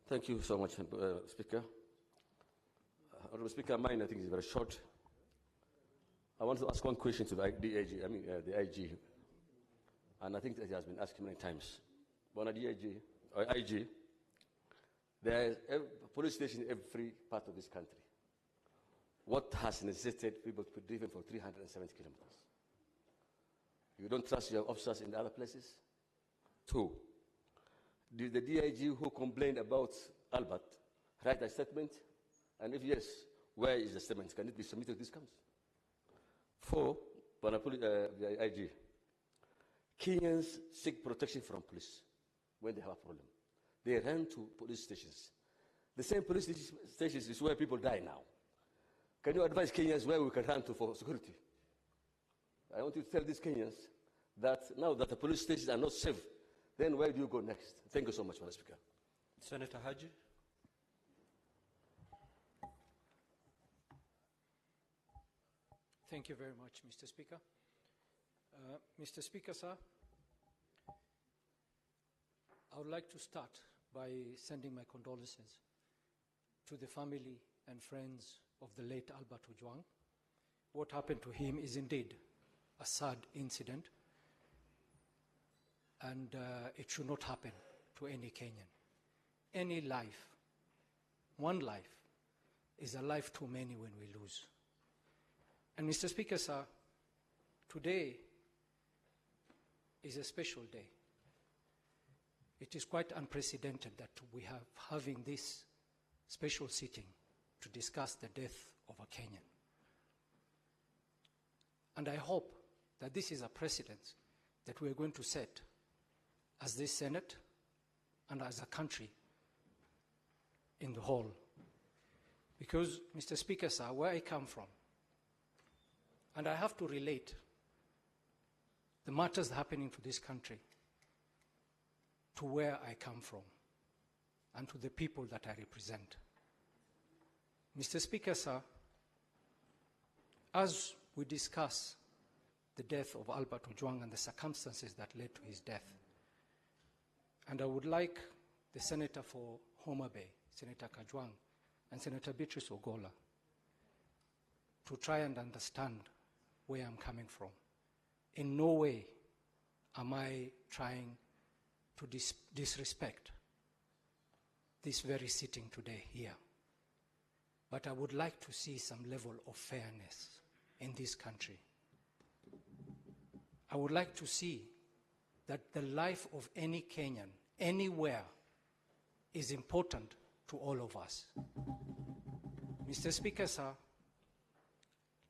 Thank you so much, Speaker. Honourable Speaker, mine I think is very short. I want to ask one question to the IG, and I think that it has been asked many times. But on the IG, there is a police station in every part of this country. What has necessitated people to be driven for 370 kilometers? You don't trust your officers in the other places? 2, did the DIG who complained about Albert write a statement? And if yes, where is the statement? Can it be submitted to this council? 4, the IG. Kenyans seek protection from police when they have a problem. They run to police stations. The same police stations is where people die now. Can you advise Kenyans where we can run to for security? I want you to tell these Kenyans that now that the police stations are not safe, then where do you go next? Thank you so much, Mr. Speaker. Senator Haji. Thank you very much, Mr. Speaker. Mr. Speaker, sir, I would like to start by sending my condolences to the family and friends of the late Albert Ojwang. What happened to him is indeed a sad incident, and it should not happen to any Kenyan. Any life, one life, is a life too many when we lose. And Mr. Speaker, sir, today is a special day. It is quite unprecedented that we are having this special sitting to discuss the death of a Kenyan. And I hope that this is a precedent that we are going to set as this Senate and as a country in the whole. Because, Mr. Speaker, sir, where I come from, and I have to relate the matters happening to this country to where I come from and to the people that I represent. Mr. Speaker, sir, as we discuss the death of Albert Ojwang and the circumstances that led to his death, and I would like the Senator for Homa Bay, Senator Kajwang, and Senator Beatrice Ogola to try and understand where I'm coming from. In no way am I trying to disrespect this very sitting today here. But I would like to see some level of fairness in this country. I would like to see that the life of any Kenyan, anywhere, is important to all of us. Mr. Speaker, sir,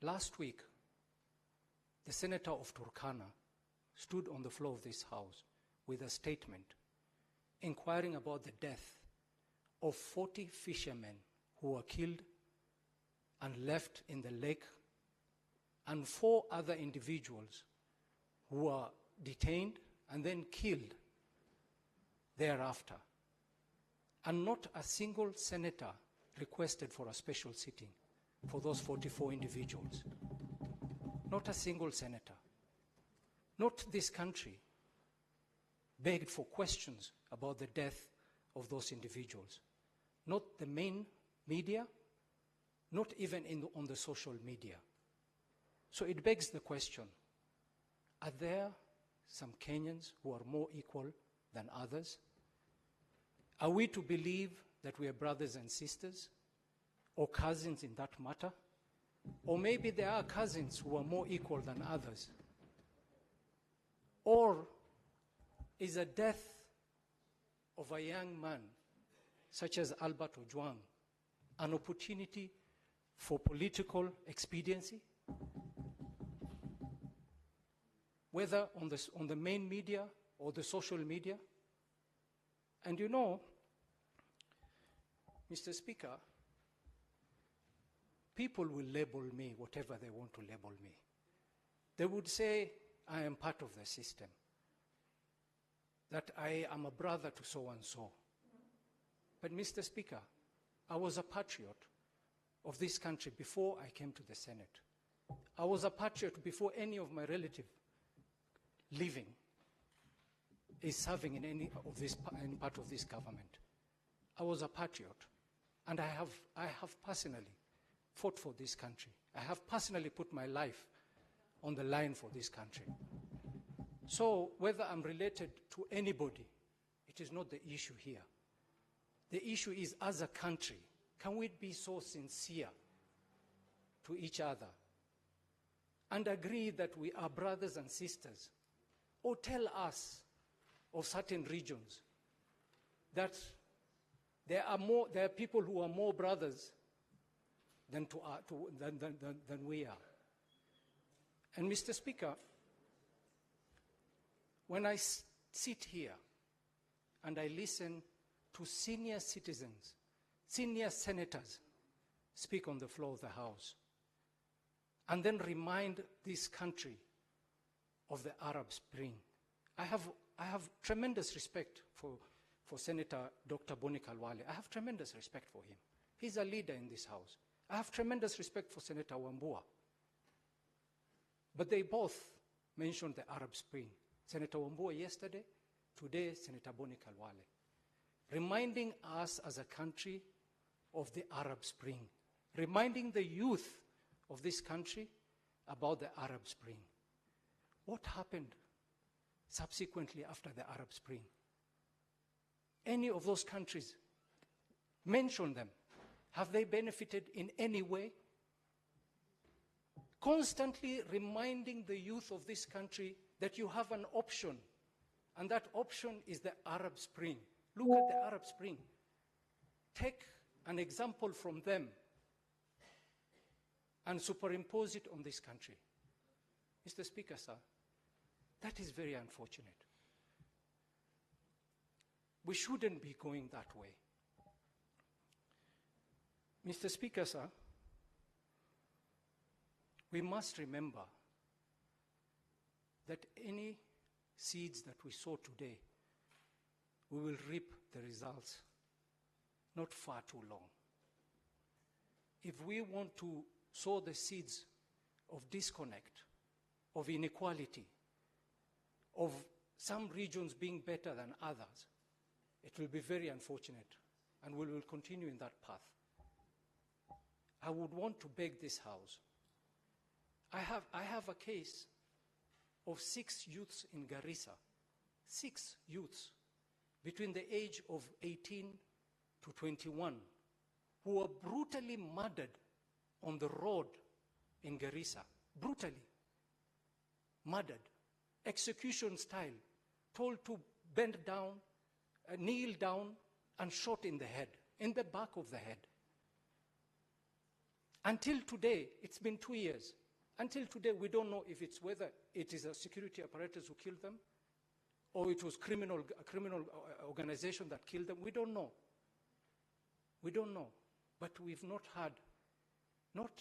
last week, the Senator of Turkana stood on the floor of this House with a statement inquiring about the death of 40 fishermen who were killed and left in the lake, and 4 other individuals who were detained and then killed thereafter. And not a single senator requested for a special sitting for those 44 individuals. Not a single senator. Not this country begged for questions about the death of those individuals. Not the main media, not even on the social media. So it begs the question, are there some Kenyans who are more equal than others? Are we to believe that we are brothers and sisters or cousins in that matter? Or maybe there are cousins who are more equal than others? Or is a death of a young man such as Albert Ojwang an opportunity for political expediency? Whether on the main media or the social media? And you know, Mr. Speaker, people will label me whatever they want to label me. They would say I am part of the system, that I am a brother to so-and-so. But Mr. Speaker, I was a patriot of this country before I came to the Senate. I was a patriot before any of my relatives living is serving in any part of this government. I was a patriot, and I have personally fought for this country. I have personally put my life on the line for this country. So whether I'm related to anybody, it is not the issue here. The issue is, as a country, can we be so sincere to each other and agree that we are brothers and sisters, or tell us of certain regions that there are people who are more brothers than we are. And Mr. Speaker, when I sit here and I listen to senior citizens, senior senators speak on the floor of the House, and then remind this country of the Arab Spring, I have tremendous respect for Senator Dr. Boni Kalwale. I have tremendous respect for him. He's a leader in this House. I have tremendous respect for Senator Wambua. But they both mentioned the Arab Spring. Senator Wambua yesterday, today Senator Boni Kalwale, reminding us as a country of the Arab Spring, reminding the youth of this country about the Arab Spring. What happened subsequently after the Arab Spring? Any of those countries, mention them. Have they benefited in any way? Constantly reminding the youth of this country that you have an option, and that option is the Arab Spring. Look at the Arab Spring. Take an example from them and superimpose it on this country. Mr. Speaker, sir, that is very unfortunate. We shouldn't be going that way. Mr. Speaker, sir, we must remember that any seeds that we sow today, we will reap the results not far too long. If we want to sow the seeds of disconnect, of inequality, of some regions being better than others, it will be very unfortunate, and we will continue in that path. I would want to beg this House. I have a case of 6 youths in Garissa, 6 youths between the age of 18 to 21, who were brutally murdered on the road in Garissa, brutally murdered, execution style, told to bend down, kneel down, and shot in the head, in the back of the head. Until today, it's been 2 years. Until today, we don't know if it's whether it is a security apparatus who killed them, or it was a criminal organization that killed them. We don't know. We don't know. But we've not had, not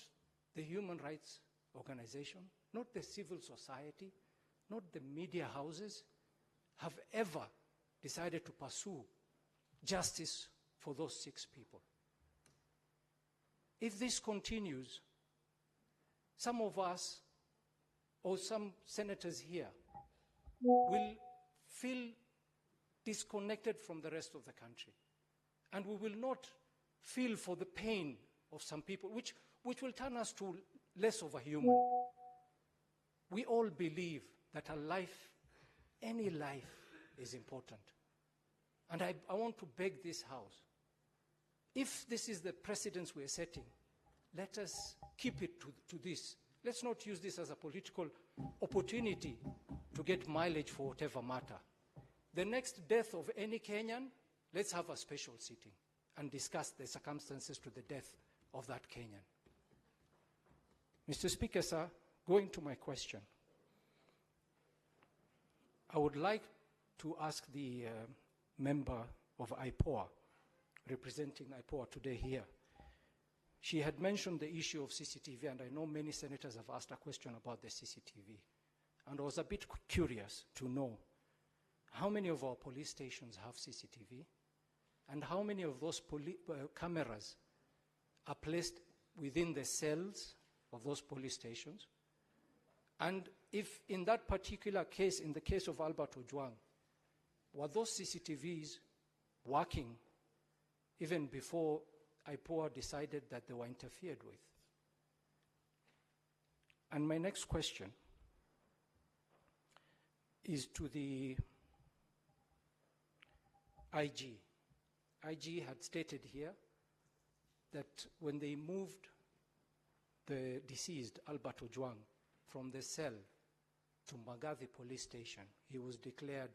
the human rights organization, not the civil society, not the media houses, have ever decided to pursue justice for those 6 people. If this continues, some of us, or some senators here, will feel disconnected from the rest of the country. And we will not feel for the pain of some people, which will turn us to less of a human. We all believe that a life, any life, is important. And I want to beg this House, if this is the precedence we are setting, let us keep it to this. Let's not use this as a political opportunity to get mileage for whatever matter. The next death of any Kenyan, let's have a special sitting and discuss the circumstances to the death of that Kenyan. Mr. Speaker, sir, going to my question, I would like to ask the member of IPOA, representing IPOA today here. She had mentioned the issue of CCTV, and I know many senators have asked a question about the CCTV. And I was a bit curious to know how many of our police stations have CCTV, and how many of those cameras are placed within the cells of those police stations. And if in that particular case, in the case of Albert Ojwang, were those CCTVs working even before IPOA decided that they were interfered with. And my next question is to the IG. IG had stated here that when they moved the deceased, Albert Ojwang, from the cell to Magathi police station, he was declared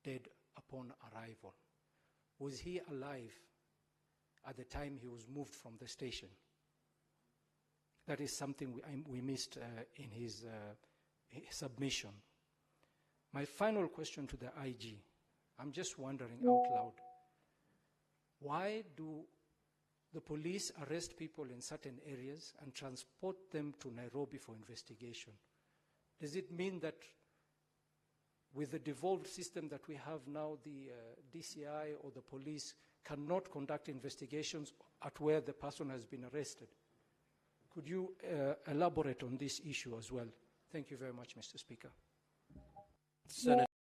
dead upon arrival. Was he alive at the time he was moved from the station? That is something we missed in his submission. My final question to the IG, I'm just wondering out loud, why do the police arrest people in certain areas and transport them to Nairobi for investigation? Does it mean that with the devolved system that we have now, the DCI or the police cannot conduct investigations at where the person has been arrested? Could you elaborate on this issue as well? Thank you very much, Mr. Speaker. Senator.